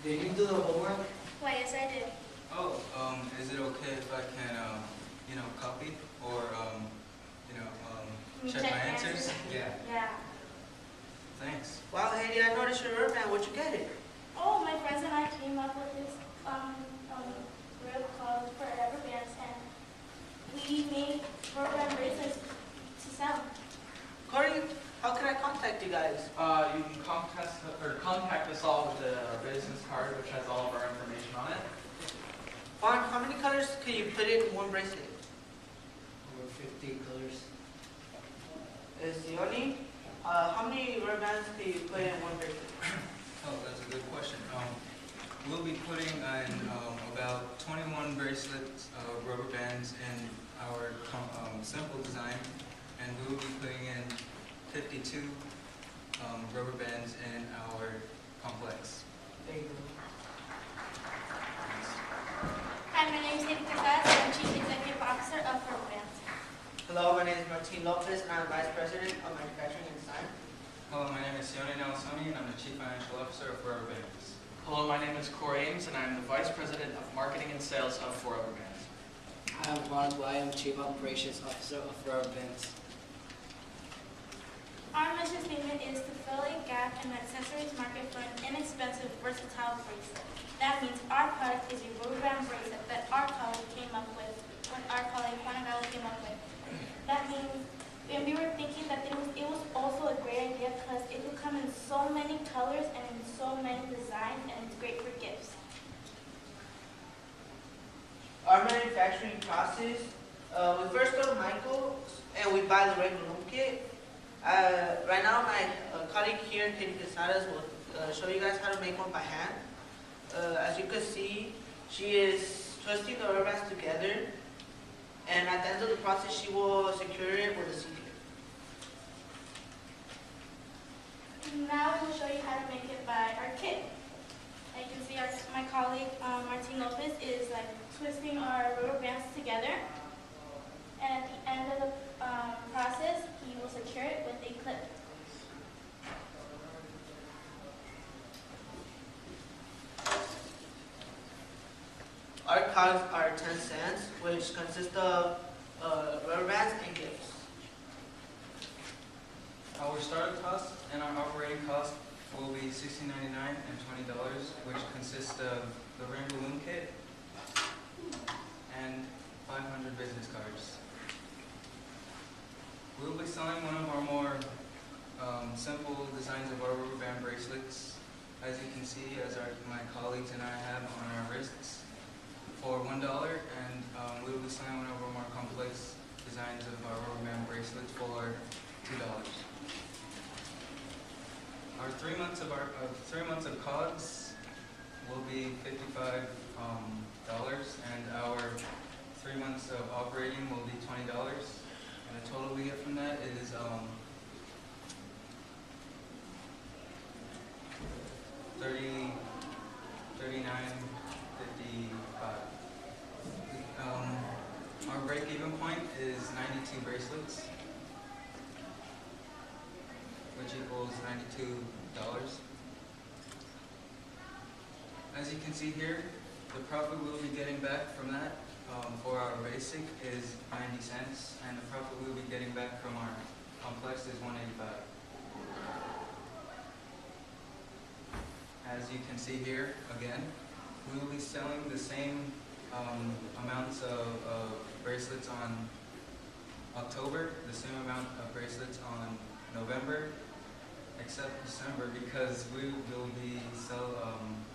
Did you do the homework? Why, yes, I did. Oh, is it okay if I can, copy or, check my answers? Yeah. Yeah. Thanks. Wow, Haley, I noticed your rubber band. Where'd you get it? Oh, my friends and I came up with this group called 4everbandz, and we made rubber band bracelets to sell. Corey, how can I contact you guys? You can contact us all with our business card, which has all of our information on it. Juan, how many colors can you put in one bracelet? Over 50 colors. Sione, how many rubber bands can you put in one bracelet? Oh, that's a good question. We'll be putting in about 21 bracelets, rubber bands in our simple design, and we will be putting in 52 rubber bands in our complex. There you go. Hi, my name is Haley Casas, and I'm Chief Executive Officer of 4everbandz. Hello, my name is Martin Lopez, and I'm Vice President of Manufacturing and Design. Hello, my name is Sione Nelsoni, and I'm the Chief Financial Officer of 4everbandz. Hello, my name is Corey Ames, and I'm the Vice President of Marketing and Sales of 4everbandz. I'm Juan Guay, I'm Chief Operations Officer of 4everbandz. Our mission statement is to fill a gap in the accessories market for an inexpensive, versatile bracelet. That means our product is a rubber band bracelet that our colleague came up with, Juan came up with. That means, and we were thinking that it was also a great idea because it will come in so many colors and in so many designs, and it's great for gifts. Our manufacturing process, we first go to Michael's and we buy the regular loom kit. Right now, my colleague here, Haley Casadas, will show you guys how to make one by hand. As you can see, she is twisting the rubber bands together, and at the end of the process, she will secure it with a sealer. Now we will show you how to make it by our kit. As you can see, my colleague Martin Lopez is twisting our rubber bands together, and at the end of the process, he will secure it with a clip. Our costs are 10 cents, which consist of rubber bands and gifts. Our startup cost and our operating cost will be $16.99 and $20, which consists of the rainbow loom kit and 500 business cards. We will be selling one of our more simple designs of our rubber band bracelets, as you can see, as my colleagues and I have on our wrists, for $1, and we will be selling one of our more complex designs of our rubber band bracelets for $2. Our 3 months of COGS will be $55, and our 3 months of operating will be $20. And the total we get from that is $39.55. Our break-even point is 92 bracelets, which equals $92. As you can see here, the profit we'll be getting back from that for our basic is 90 cents, and the profit we'll be getting back from our complex is 185. As you can see here, again, we will be selling the same amounts of bracelets on October, the same amount of bracelets on November, except December, because we will be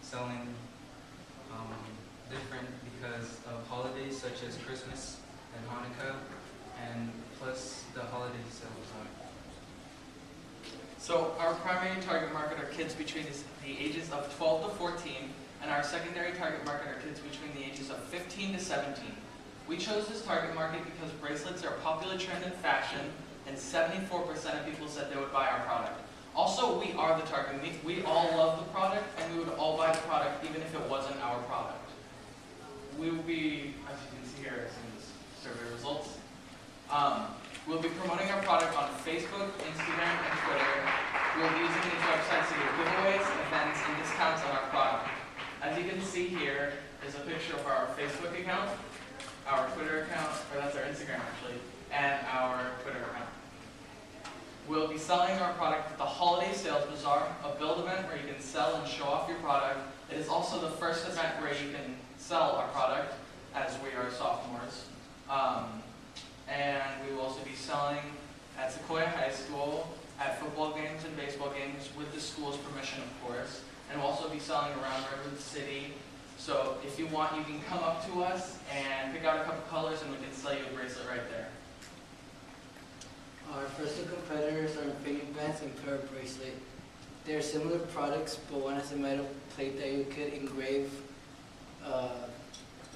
selling different because of holidays such as Christmas and Hanukkah, and plus the holiday sales are. So our primary target market are kids between the ages of 12 to 14, and our secondary target market are kids between the ages of 15 to 17. We chose this target market because bracelets are a popular trend in fashion, and 74% of people said they would buy our product. Also, we are the target. We all love the product, and we would all buy the product even if it wasn't our product. We will be, as you can see here, some of the survey results. We'll be promoting our product on Facebook, Instagram, and Twitter. We'll be using these websites to give giveaways, events, and discounts on our product. see here is a picture of our Facebook account, our Twitter account, or that's our Instagram actually, and our Twitter account. We'll be selling our product at the Holiday Sales Bazaar, a build event where you can sell and show off your product. It is also the first event where you can sell our product, as we are sophomores. And we will also be selling at Sequoia High School, at football games and baseball games, with the school's permission, of course. And we'll also be selling around Redwood City. So if you want, you can come up to us and pick out a couple colors and we can sell you a bracelet right there. Our first two competitors are 4everbandz and 4everbandz bracelet. They're similar products, but one has a metal plate that you could engrave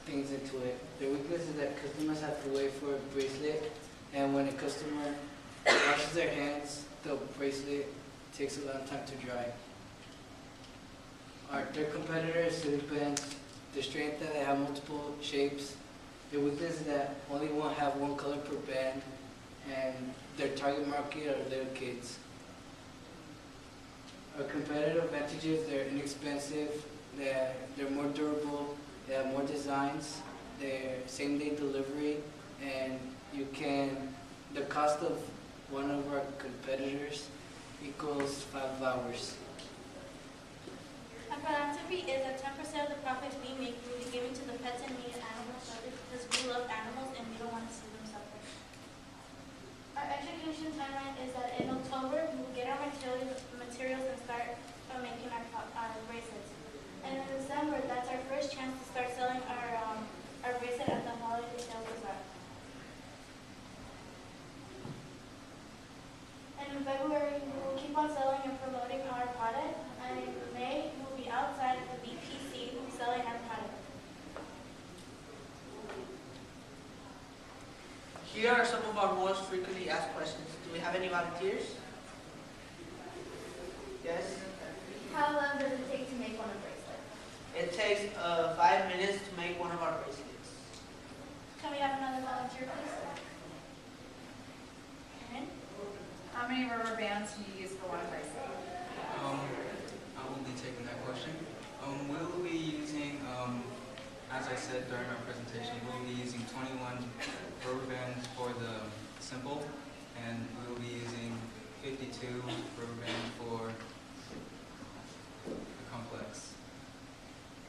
things into it. Their weakness is that customers have to wait for a bracelet, and when a customer washes their hands, the bracelet takes a long time to dry. Our third competitor is 4everbandz. The strength that they have multiple shapes. Their weakness is that only one have one color per band, and their target market are little kids. Our competitive advantages: they're inexpensive, they're more durable, they have more designs, they're same-day delivery, and the cost of one of our competitors equals 5 hours. Our philanthropy is that 10% of the profits we make will be given to the pets and needy animal shelters because we love animals and we don't want to see them suffer. Our education timeline is that in October we will get our materials and start making our bracelets. And in December, that's our first chance to start selling our bracelet at the Holiday Sales Bazaar. And in February, we will keep on selling and promoting our product. And in May, we will be outside at the BPC selling our product. Here are some of our most frequently asked questions. Do we have any volunteers? Yes? How long does it take to make one of bracelet? It takes 5 minutes to make one of our bracelets. Can we have another volunteer, please? Karen? How many rubber bands do you use for one bracelet? I will be taking that question. We'll be using, as I said during our presentation, we'll be using 21 rubber bands for the simple, and we'll be using 52 rubber bands for the complex.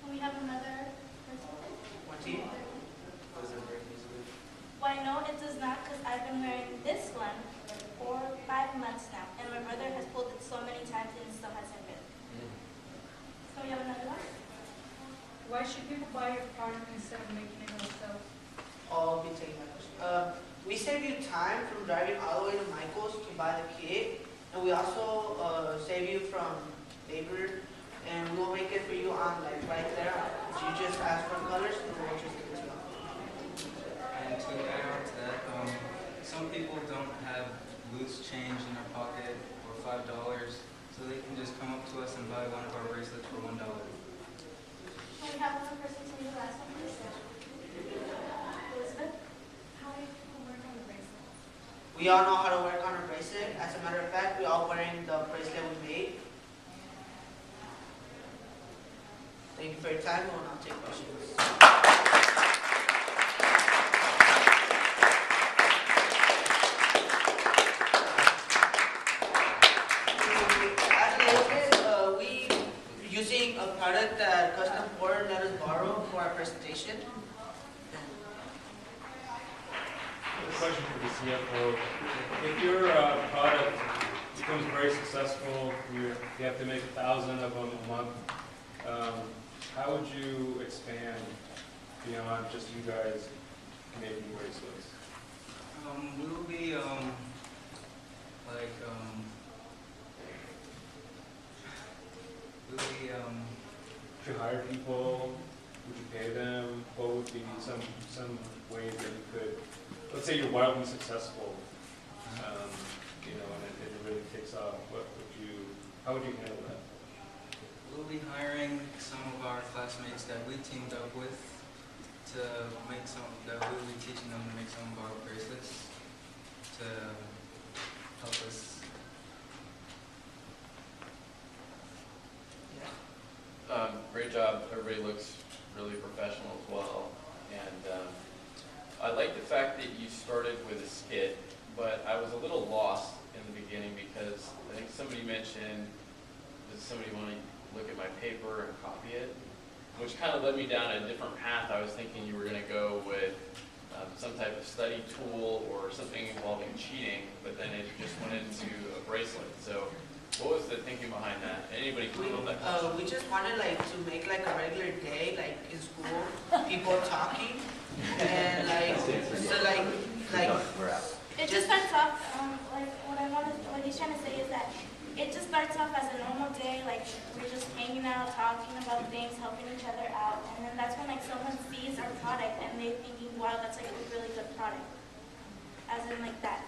Can we have another person? One team? Why, no, it does not, because I've been wearing this one for 5 months now, and my brother has pulled it so many times and it still hasn't been. Can we have another one? Why should people buy your product instead of making it themselves? I'll be taking that question. We save you time from driving all the way to Michael's to buy the kit, and we also save you from labor, and we'll make it for you on right there. You just ask for colors, and we'll just give it to you. And to add on to that, some people don't have loose change in their pocket or $5, so they can just come up to us and buy one of our bracelets for $1. Can we have one person to the last one, please? Elizabeth? How do people work on the bracelet? We all know how to work on a bracelet. As a matter of fact, we're all wearing the bracelet we made. Thank you for your time. We'll now take questions. We using a product that Custom Board let us borrow for our presentation. A question for the CFO. If your product becomes very successful, you have to make 1,000 of them a month, how would you expand beyond just you guys making bracelets? We'll be Would you hire people? Would you pay them? What would be some ways that you could, let's say you're wildly successful, and it really takes off. How would you handle that? We'll be hiring some of our classmates that we teamed up with to make that we'll be teaching them to make some of our bracelets to help us. Great job. Everybody looks really professional as well. And I like the fact that you started with a skit, but I was a little lost in the beginning because I think somebody mentioned, does somebody want to look at my paper and copy it? Which kind of led me down a different path. I was thinking you were going to go with some type of study tool or something involving cheating, but then it just went into a bracelet. So what was the thinking behind that? Anybody can fill that? We just wanted like to make like a regular day, like in school, people talking, and like so like It just starts off, like what he's trying to say is that it just starts off as a normal day, like we're just hanging out, talking about things, helping each other out, and then that's when like someone sees our product and they're thinking, wow, that's like a really good product, as in like that.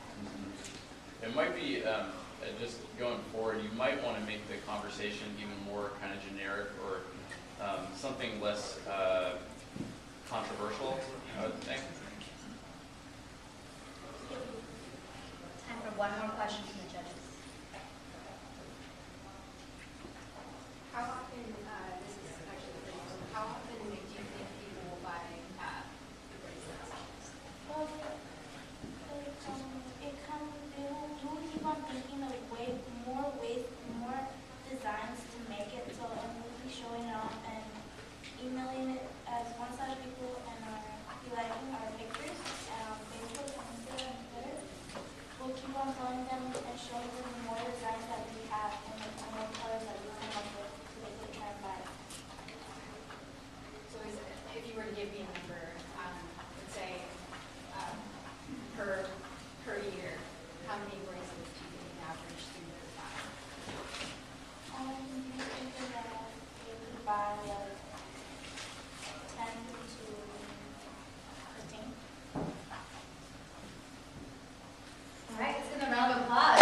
It might be, just going forward, you might want to make the conversation even more kind of generic or something less controversial, I would think. Time for one more question from the judges. How often, this is actually pretty cool, how often do you think people will buy the bracelets? Well, you will keep on thinking of more ways, more designs to make it, so we'll be showing it off and emailing it as one-sided people and liking our pictures on Facebook, Instagram, and Twitter. We'll keep on telling them and showing them more designs that we have and more colors that we come up with so they can try and buy it. So if you were to give me a number, let's say, per year, how many bracelets do you think an average student would buy? You think that they could buy 10 to 15. All right, let's give them a round of applause.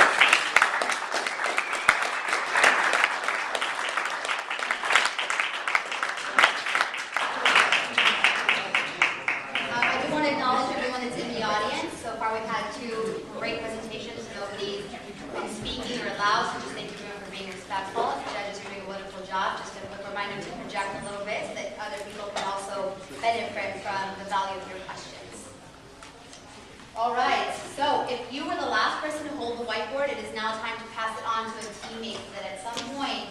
I do want to acknowledge everyone that's in the audience. So far we've had two great presentations. Nobody's been speaking or loud, so just thank you everyone for being respectful. The judges are doing a wonderful job. Just a quick reminder to project a little bit so that other people can also benefit from the value of your questions. All right, so if you were the last person to hold the whiteboard, it is now time to pass it on to a teammate so that at some point,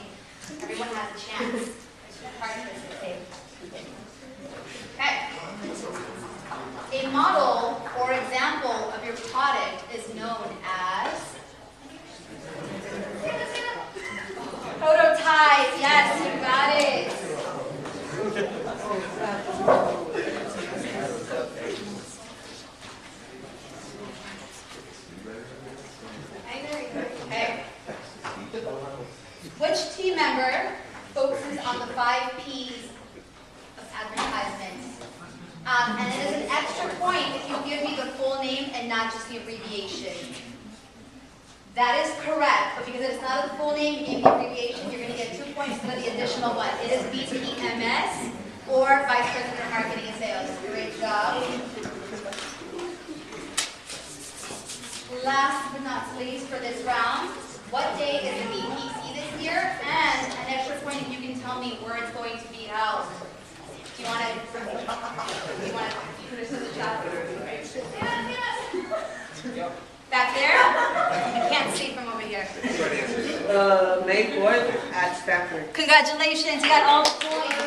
everyone has a chance. Okay. A model or example of your product is known as prototype. Yes, you got it. Okay. Which team member focuses on the 5 P's of advertisement? And it is an extra point if you give me the full name and not just the abbreviation. That is correct, but because it's not a full name, you gave me the abbreviation, you're going to get 2 points for the additional one. It is BTMS or Vice President of Marketing and Sales. Great job. Last but not least for this round, what day is the BPC this year? And an extra point if you can tell me where it's going to be held. Do you want to put this in the chat? Back there? I can't see from over here. May 4th at Stanford. Congratulations, you got all the points.